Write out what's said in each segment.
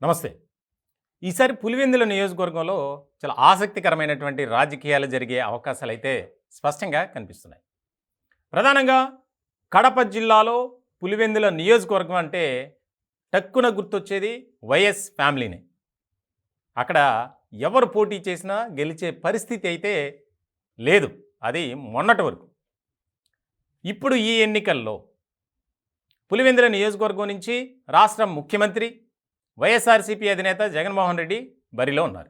నమస్తే. ఈసారి పులివెందుల నియోజకవర్గంలో చాలా ఆసక్తికరమైనటువంటి రాజకీయాలు జరిగే అవకాశాలైతే స్పష్టంగా కనిపిస్తున్నాయి. ప్రధానంగా కడప జిల్లాలో పులివెందుల నియోజకవర్గం అంటే టక్కున గుర్తొచ్చేది వైఎస్ ఫ్యామిలీనే. అక్కడ ఎవరు పోటీ చేసినా గెలిచే పరిస్థితి అయితే లేదు. అది మొన్నటి వరకు. ఇప్పుడు ఈ ఎన్నికల్లో పులివెందుల నియోజకవర్గం నుంచి రాష్ట్ర ముఖ్యమంత్రి వైఎస్ఆర్సీపీ అధినేత జగన్మోహన్ రెడ్డి బరిలో ఉన్నారు.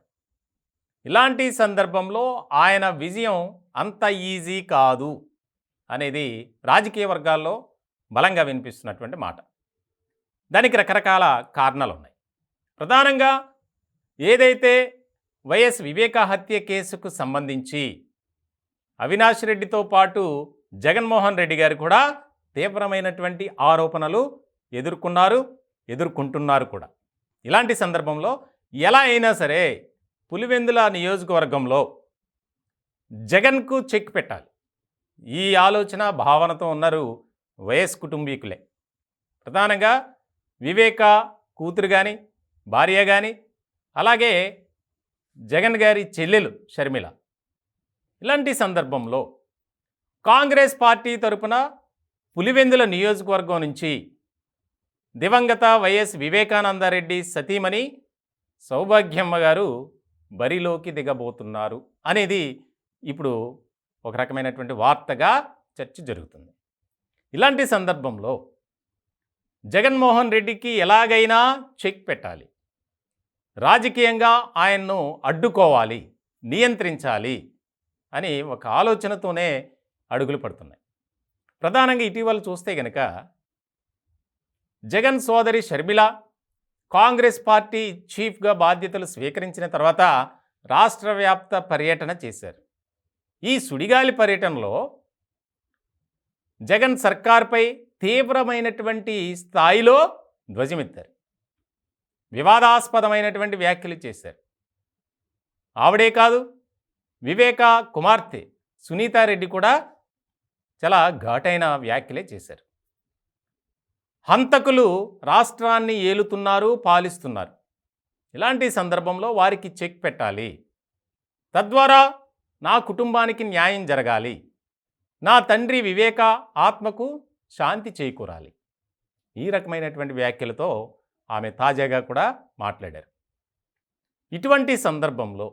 ఇలాంటి సందర్భంలో ఆయన విజయం అంత ఈజీ కాదు అనేది రాజకీయ వర్గాల్లో బలంగా వినిపిస్తున్నటువంటి మాట. దానికి రకరకాల కారణాలు ఉన్నాయి. ప్రధానంగా ఏదైతే వైఎస్ వివేక హత్య కేసుకు సంబంధించి అవినాష్ రెడ్డితో పాటు జగన్మోహన్ రెడ్డి గారు కూడా తీవ్రమైనటువంటి ఆరోపణలు ఎదుర్కొంటున్నారు కూడా. ఇలాంటి సందర్భంలో ఎలా అయినా సరే పులివెందుల నియోజకవర్గంలో జగన్కు చెక్ పెట్టాలి. ఈ ఆలోచన భావనతో ఉన్నారు వైఎస్ కుటుంబీకులే. ప్రధానంగా వివేక కూతురు కానీ భార్య కానీ అలాగే జగన్ గారి చెల్లెలు షర్మిల. ఇలాంటి సందర్భంలో కాంగ్రెస్ పార్టీ తరపున పులివెందుల నియోజకవర్గం నుంచి దివంగత వైఎస్ వివేకానందరెడ్డి సతీమణి సౌభాగ్యమ్మ గారు బరిలోకి దిగబోతున్నారు అనేది ఇప్పుడు ఒక రకమైనటువంటి వార్తగా చర్చ జరుగుతుంది. ఇలాంటి సందర్భంలో జగన్మోహన్ రెడ్డికి ఎలాగైనా చెక్ పెట్టాలి, రాజకీయంగా ఆయన్ను అడ్డుకోవాలి, నియంత్రించాలి అని ఒక ఆలోచనతోనే అడుగులు పడుతున్నాయి. ప్రధానంగా ఇటీవల చూస్తే గనక జగన్ సోదరి షర్మిల కాంగ్రెస్ పార్టీ చీఫ్గా బాధ్యతలు స్వీకరించిన తర్వాత రాష్ట్ర వ్యాప్త పర్యటన చేశారు. ఈ సుడిగాలి పర్యటనలో జగన్ సర్కార్పై తీవ్రమైనటువంటి స్థాయిలో ధ్వజమెత్తారు, వివాదాస్పదమైనటువంటి వ్యాఖ్యలు చేశారు. ఆవిడే కాదు, వివేక కుమార్తె సునీతారెడ్డి కూడా చాలా ఘాటైన వ్యాఖ్యలే చేశారు. హంతకులు రాష్ట్రాన్ని ఏలుతున్నారు, పాలిస్తున్నారు. ఇలాంటి సందర్భంలో వారికి చెక్ పెట్టాలి, తద్వారా నా కుటుంబానికి న్యాయం జరగాలి, నా తండ్రి వివేక ఆత్మకు శాంతి చేకూరాలి. ఈ రకమైనటువంటి వ్యాఖ్యలతో ఆమె తాజాగా కూడా మాట్లాడారు. ఇటువంటి సందర్భంలో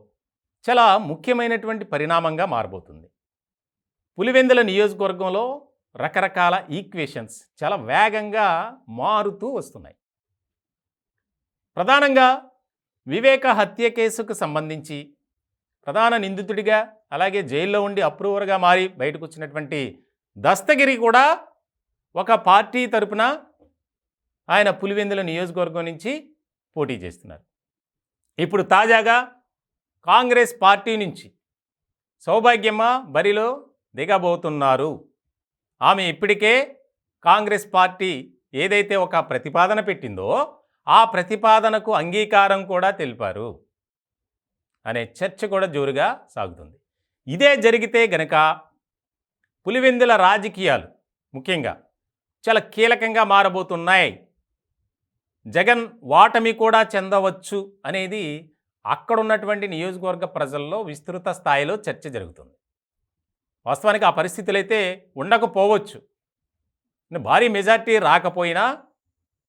చాలా ముఖ్యమైనటువంటి పరిణామంగా మారబోతుంది. పులివెందుల నియోజకవర్గంలో రకరకాల ఈక్వేషన్స్ చాలా వేగంగా మారుతూ వస్తున్నాయి. ప్రధానంగా వివేక హత్య కేసుకు సంబంధించి ప్రధాన నిందితుడిగా అలాగే జైల్లో ఉండి అప్రూవర్గా మారి బయటకు వచ్చినటువంటి దస్తగిరి కూడా ఒక పార్టీ తరపున ఆయన పులివెందుల నియోజకవర్గం నుంచి పోటీ చేస్తున్నారు. ఇప్పుడు తాజాగా కాంగ్రెస్ పార్టీ నుంచి సౌభాగ్యమ్మ బరిలో దిగబోతున్నారు. ఆమె ఇప్పటికే కాంగ్రెస్ పార్టీ ఏదైతే ఒక ప్రతిపాదన పెట్టిందో ఆ ప్రతిపాదనకు అంగీకారం కూడా తెలిపారు అనే చర్చ కూడా జోరుగా సాగుతుంది. ఇదే జరిగితే గనక పులివెందుల రాజకీయాలు ముఖ్యంగా చాలా కీలకంగా మారబోతున్నాయి. జగన్ వాటమి కూడా చెందవచ్చు అనేది అక్కడున్నటువంటి నియోజకవర్గ ప్రజల్లో విస్తృత స్థాయిలో చర్చ జరుగుతుంది. వాస్తవానికి ఆ పరిస్థితులు అయితే ఉండకపోవచ్చు. భారీ మెజార్టీ రాకపోయినా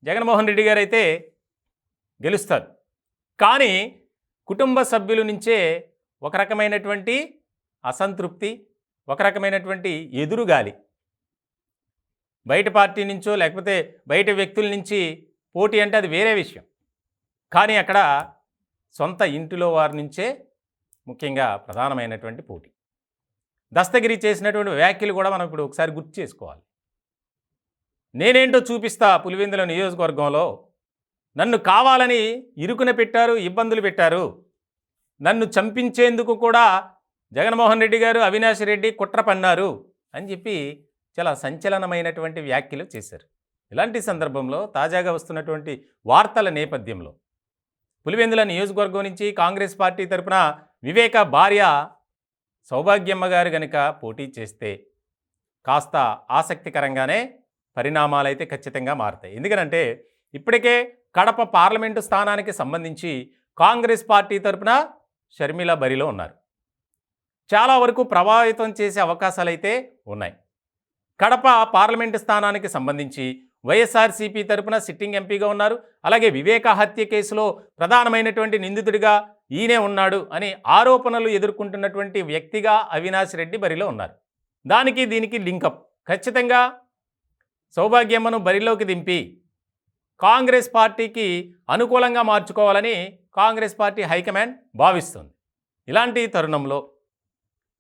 జగన్మోహన్ రెడ్డి గారు అయితే గెలుస్తారు. కానీ కుటుంబ సభ్యుల నుంచే ఒక రకమైనటువంటి అసంతృప్తి, ఒక రకమైనటువంటి ఎదురుగాలి, బయట పార్టీ నుంచో లేకపోతే బయట వ్యక్తుల నుంచి పోటీ అంటే అది వేరే విషయం. కానీ అక్కడ సొంత ఇంటిలో వారి నుంచే ముఖ్యంగా ప్రధానమైనటువంటి పోటీ. దస్తగిరి చేసినటువంటి వ్యాఖ్యలు కూడా మనం ఇప్పుడు ఒకసారి గుర్తు చేసుకోవాలి. నేనేంటో చూపిస్తా పులివెందుల నియోజకవర్గంలో, నన్ను కావాలని ఇరుకున పెట్టారు, ఇబ్బందులు పెట్టారు, నన్ను చంపించేందుకు కూడా జగన్మోహన్ రెడ్డి గారు అవినాష్ రెడ్డి కుట్ర పన్నారు అని చెప్పి చాలా సంచలనమైనటువంటి వ్యాఖ్యలు చేశారు. ఇలాంటి సందర్భంలో తాజాగా వస్తున్నటువంటి వార్తల నేపథ్యంలో పులివెందుల నియోజకవర్గం నుంచి కాంగ్రెస్ పార్టీ తరపున వివేక భార్య సౌభాగ్యమ్మ గారు కనుక పోటీ చేస్తే కాస్త ఆసక్తికరంగానే పరిణామాలైతే ఖచ్చితంగా మారుతాయి. ఎందుకంటే ఇప్పటికే కడప పార్లమెంటు స్థానానికి సంబంధించి కాంగ్రెస్ పార్టీ తరపున షర్మిల బరిలో ఉన్నారు. చాలా వరకు ప్రభావితం చేసే అవకాశాలు అయితే ఉన్నాయి. కడప పార్లమెంటు స్థానానికి సంబంధించి వైఎస్ఆర్సీపీ తరపున సిట్టింగ్ ఎంపీగా ఉన్నారు. అలాగే వివేక హత్య కేసులో ప్రధానమైనటువంటి నిందితుడిగా ఈయనే ఉన్నాడు అని ఆరోపణలు ఎదుర్కొంటున్నటువంటి వ్యక్తిగా అవినాష్ రెడ్డి బరిలో ఉన్నారు. దానికి దీనికి లింకప్. ఖచ్చితంగా సౌభాగ్యమ్మను బరిలోకి దింపి కాంగ్రెస్ పార్టీకి అనుకూలంగా మార్చుకోవాలని కాంగ్రెస్ పార్టీ హైకమాండ్ భావిస్తుంది. ఇలాంటి తరుణంలో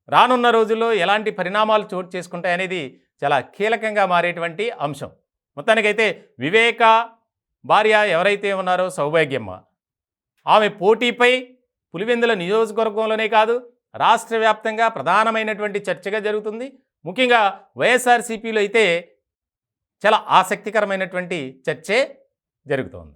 రానున్న రోజుల్లో ఎలాంటి పరిణామాలు చోటు చేసుకుంటాయనేది చాలా కీలకంగా మారేటువంటి అంశం. మొత్తానికైతే వివేక భార్య ఎవరైతే ఉన్నారో సౌభాగ్యమ్మ, ఆమె పోటీపై పులివెందుల నియోజకవర్గంలోనే కాదు రాష్ట్ర వ్యాప్తంగా ప్రధానమైనటువంటి చర్చగా జరుగుతుంది. ముఖ్యంగా వైఎస్ఆర్సీపీలో అయితే చాలా ఆసక్తికరమైనటువంటి చర్చే జరుగుతోంది.